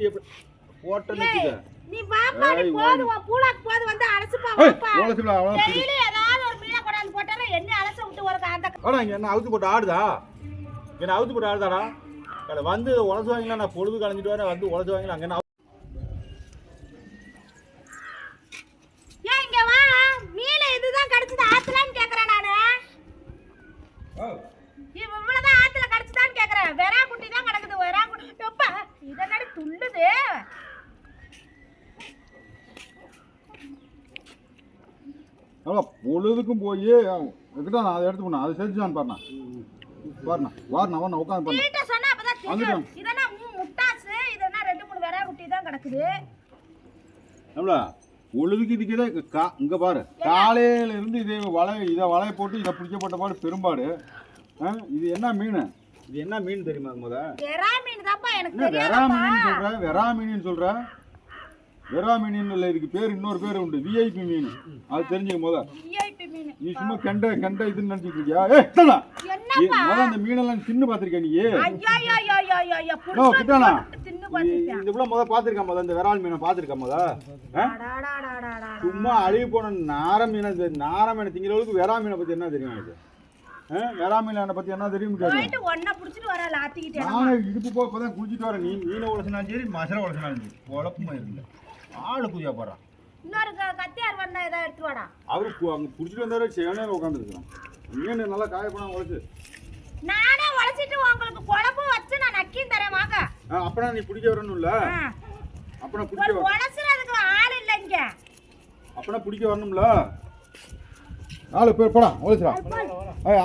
அட்டி போட்டேன்னு வச்சுக்க. நீ வாப்பா நீ போடு பூளாக்கு போடு வந்து அலசுப்பா வாப்பா. டெய்லி ஏதாவது ஒரு மீனை கொண்டாந்து போட்டாலே என்ன அலச விட்டு வரக்க அந்த. ஆனா இங்க என்ன அவுத்து போட்டு ஆடுதா? என்ன அவுத்து போட்டு ஆடுதாடா? கடை வந்து உலசுவாங்களா? நான் பொழுது கலைஞ்சிட்டு வரேன் வந்து உலசுவாங்களா? அங்க என்ன ஏன் இங்க வா மீனை இதுதான் கடிச்சது ஆத்துலான்னு கேக்குறேன் நானு. இவ்வளவுதான் ஆத்துல கடிச்சதான்னு கேக்குறேன். வெறா குட்டி தான் கிடக்குது. வெறா குட்டி டப்பா இதனடி துள்ளுது. பொழுதுக்கும் போய் எதுக்கிட்ட நான் அதை எடுத்து போனேன். அதை செஞ்சுதான் பாருண்ணா பாருண்ணா வாருண்ணா வாருண்ணா உட்காந்து பாருண்ணா சொன்னா அப்பதான் தெரியும். இதெல்லாம் முட்டாசு. இதெல்லாம் 2-3 வெறா குட்டி தான் கிடக்குது. நம்மளா பொழுதுக்கு இதுக்கே இங்க பாரு காலையில இருந்து இதை வலையை போட்டு இதை பிடிக்கப்பட்ட பாடு பெரும்பாடு. இது என்ன மீன்? இது என்ன மீன் தெரியுமா? வெறா மீன் தான்ப்பா எனக்கு தெரியும். வெறா மீன் சொல்ற? வெறா மீன் சொல்ற? வெறா மீன் இல்ல, இதுக்கு பேர் இன்னொரு பேர் உண்டு, விஐபி மீன். அது தெரிஞ்சுக்க விஐபி மீன். நீ சும்மா கெண்ட இதுன்னு நினைச்சிட்டு இருக்கியா? என்னப்பா அந்த மீனெல்லாம் தின்னு பாத்திருக்க நீ? ஐயா கிட்டானா இந்த இவ்வளவு பாத்திருக்கா? இந்த வெறால் மீனை பாத்திருக்கா? சும்மா அழுகி போன நார மீனை திங்கிற அளவுக்கு வெறா மீனை பத்தி என்ன தெரியும் எனக்கு? வெறா மீனை பத்தி என்ன தெரியும்? நானும் இடுப்பு போதான் குளிச்சுட்டு வரேன். நீ மீனை உலசினாலும் சரி மசரை உலசினாலும் சரி குழப்பமா இருந்த ஆளு குதியா போறான். அவரு அங்க குடிச்சிட்டு வந்தாரு சேவனே உட்காந்துருக்கான். மீன் நல்லா காயப்படாம உழைச்சு நானே உழைச்சிட்டு உங்களுக்கு குழம்பு வச்சு நான் நக்கியும் தரேன் வாங்க. அப்பனா நீ பிடிக்க வரணும்ல? அப்பனா பிடிக்க உழைச்சுறதுக்கு ஆள் இல்ல இங்க. அப்பனா பிடிக்க வரணும்ல? ஆளு பேர் போடா உழைச்சுடா.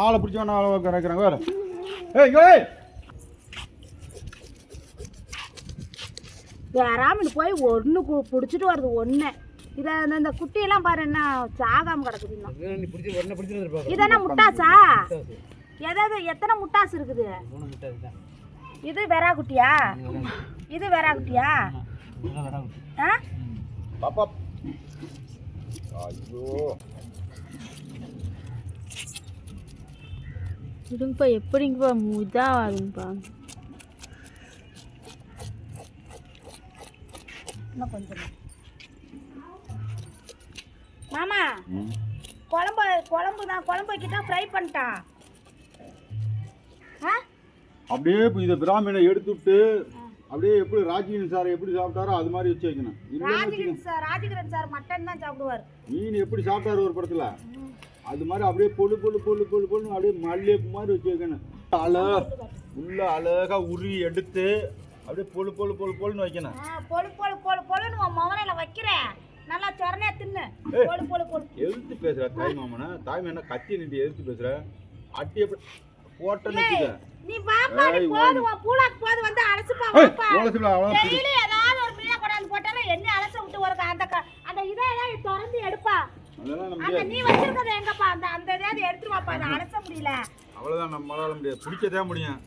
ஆளை பிடிச்ச வேணா ஆளை நினைக்கிறாங்க வேற. வேறாம போய் ஒன்று பிடிச்சிட்டு வருது ஒன்று. இதை இந்த குட்டியெல்லாம் பாரு என்ன சாகாம கிடக்குது. இதென்ன முட்டாசா? எத்தனை முட்டாசு இருக்குது? இது வெறா குட்டியா? இது வெறா குட்டியா? இருங்கப்பா எப்படிங்கப்பா இதாகுங்கப்பா. இன்னும் கொஞ்சம் மாமா குழம்பு வைக்கிட்டா ஃப்ரை பண்ணிட்டா. அப்படியே இதை பிராமீனை எடுத்துட்டு அப்படியே எப்படி ராஜகிரன் சார் எப்படி சாப்பிட்டாரோ அது மாதிரி வச்சு வைக்கணும். ராஜகிரன் சார் மட்டன் தான் சாப்பிடுவார். மீன் எப்படி சாப்பிட்டாரு ஒரு படத்துல அது மாதிரி அப்படியே பொழு அப்படியே மல்லிகைப்பூ மாதிரி வச்சு வைக்கணும். உள்ள அழகா உரி எடுத்து அப்படியே பொழுன்னு வைக்கணும். பொழுன்னு மவனையில வைக்கிறேன். நல்லா சொரணையா தின்னு. எதிர்த்து பேசுற தாய் மாமனா? தாய் என்ன கத்தி நின்று எதிர்த்து பேசுற? அட்டி எப்படி போட்டேன்னு வச்சுக்க. நீ வாப்பா நீ போடு பூளாக்கு போடு வந்து அலசுப்பா வாப்பா. டெய்லி ஏதாவது ஒரு மீனை கொண்டாந்து போட்டாலே என்ன அலச விட்டு வரக்க அந்த இதெல்லாம் திறந்து எடுப்பா. அந்த நீ வச்சிருக்கத எங்கப்பா? அந்த ஏதாவது எடுத்து வாப்பா. அதை அலச முடியல. அவ்வளவுதான் நம்மளால முடியாது. பிடிக்கதே முடியும்.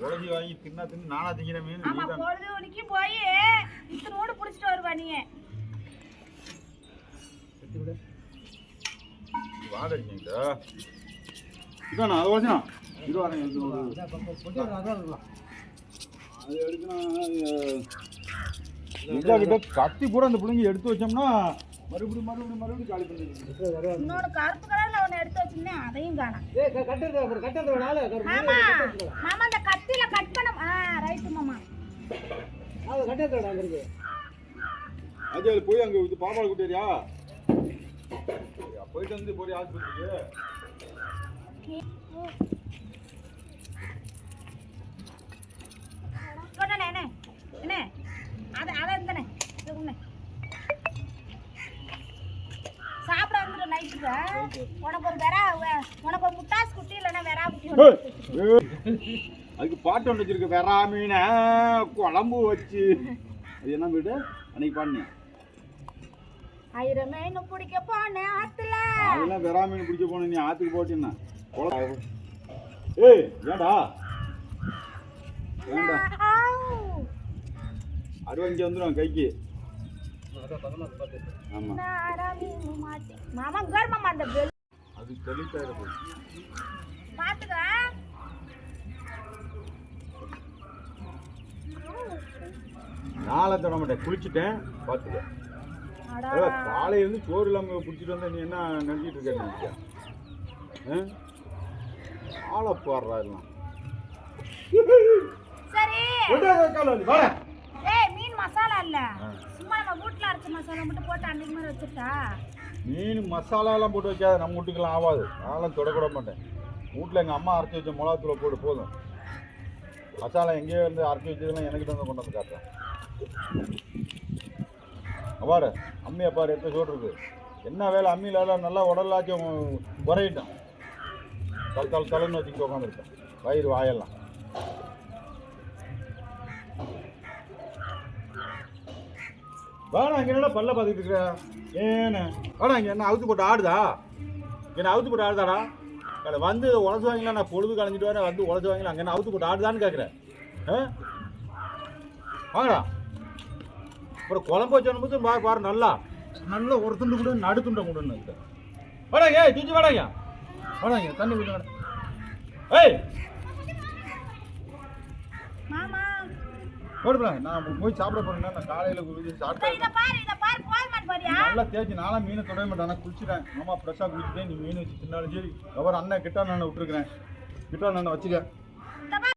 உலகி வாங்கி தின்னு நானா திங்கிற மீன். ஆமா பொழுதுக்கு போய் இத்தனோடு பிடிச்சிட்டு வருவா நீ. வாடடிங்க இதானா? அது வச்சா இது வரேன் அது எடுக்கணும். கத்தி பூரா அந்த பிள்ளைங்க எடுத்து வச்சோம்னா மறுபடியும் காலி பண்ணிடுங்க. இன்னொரு கருப்பு கலர்ல ஒன்னு எடுத்து வச்சிருந்தேன் அதையும் காணோம். மாமா அந்த கத்தியில கட் பண்ண ரைட் மாமா. அஜய் போய் அங்க இது பாப்பாள கூட்டியா போயிட்டு வந்து போய் ஆஸ்பத்திரிக்கு. என்ன அதை இருந்தானே சாப்பிட வந்துட்டு நைட்டுக்கு உனக்கு ஒரு முட்டாஸ் குட்டி இல்லைன்னா வெறா குட்டி. அதுக்கு பாட்டு ஒன்று வச்சிருக்கு, வெறா மீனை குழம்பு வச்சு. அது என்ன வீடு அன்னைக்கு பண்ணி 1000 மீன் பிடிக்க போனேன் ஆத்துல. அதெல்லாம் வெறா மீன் பிடிக்க போனேன். நீ ஆத்துக்கு போட்டீங்கன்னா ஏய் ஏண்டா அறுவஞ்சு வந்துடும் கைக்கு. மாமா மாமா அந்த அது தெளித்தாயிர போய் பாத்துக்க. நாளை தொட மாட்டேன், குளிச்சுட்டேன் பார்த்துக்க. காலையிலேருந்து சோறு இல்லாமல் பிடிச்சிட்டு வந்தா நீ என்ன நினச்சிட்டு இருக்க நினைச்சியா? ஆளை போடுறா எல்லாம். சரி மீன் மசாலா இல்ல, சும்மா நம்ம வீட்டுல அரைச்ச மசாலா மட்டும் போட்டு அன்னைக்கு மாதிரி வச்சுட்டா. மீன் மசாலாலாம் போட்டு வைக்காத, நம்ம வீட்டுக்கெல்லாம் ஆகாது. நான்லாம் தொடக்கூட மாட்டேன். வீட்டில் எங்கள் அம்மா அரைச்சி வச்ச மிளகாத்தூளை போட்டு போதும். மசாலா எங்கேயோ இருந்து அரைச்சி வச்சதெல்லாம் எனக்கிட்ட வந்து கொண்டு வந்து காட்டுறேன். பாரு அம்மியை பாரு, எத்தனை சோறு இருக்கு. என்ன வேலை அம்மியில் நல்லா உடலாச்சும் குறையிட்டோம். தலைன்னு வச்சுக்கிட்டு உட்காந்துருக்கேன். வயிறு வாயெல்லாம் வேணா. இங்கே என்ன பல்ல பார்த்துக்கிட்டு இருக்கிறேன் ஏன்னு வேணா. இங்கே என்ன அவுத்து போட்டு ஆடுதா? என்ன அவுத்து போட்டு ஆடுதாடா? வந்து உழைச்சி வாங்கிக்கலாம். நான் பொழுது கலைஞ்சிட்டு வரேன், வந்து உழைச்சி வாங்கிக்கலாம். அங்கே என்ன அவுத்து போட்டு ஆடுதான்னு கேட்குறேன். வாங்கடா. அப்புறம் குழம்பு வச்சோன்னு போது பாரு நல்லா நல்லா ஒரு துண்டு கூட நடு துண்டை கொடுன்னு வாடாங்க. தூச்சி வாடாங்க, வாடாங்க. தண்ணி விட்டு வாடா. ஏய் மாமா போடுப்பா. நான் போய் சாப்பிட போறேன்னா நான் காலையில் சாப்பிட்டேன். நல்லா தேய்ச்சி நானும் மீனை தொடவே மாட்டேன். ஆனால் குளிச்சுட்டேன். மாமா ஃப்ரெஷ்ஷாக குளிச்சுட்டேன். நீ மீன் வச்சு தின்னாலும் சரி. அப்புறம் அண்ணன் கிட்ட நான் விட்டுருக்கிறேன். கிட்ட நான் வச்சுக்க.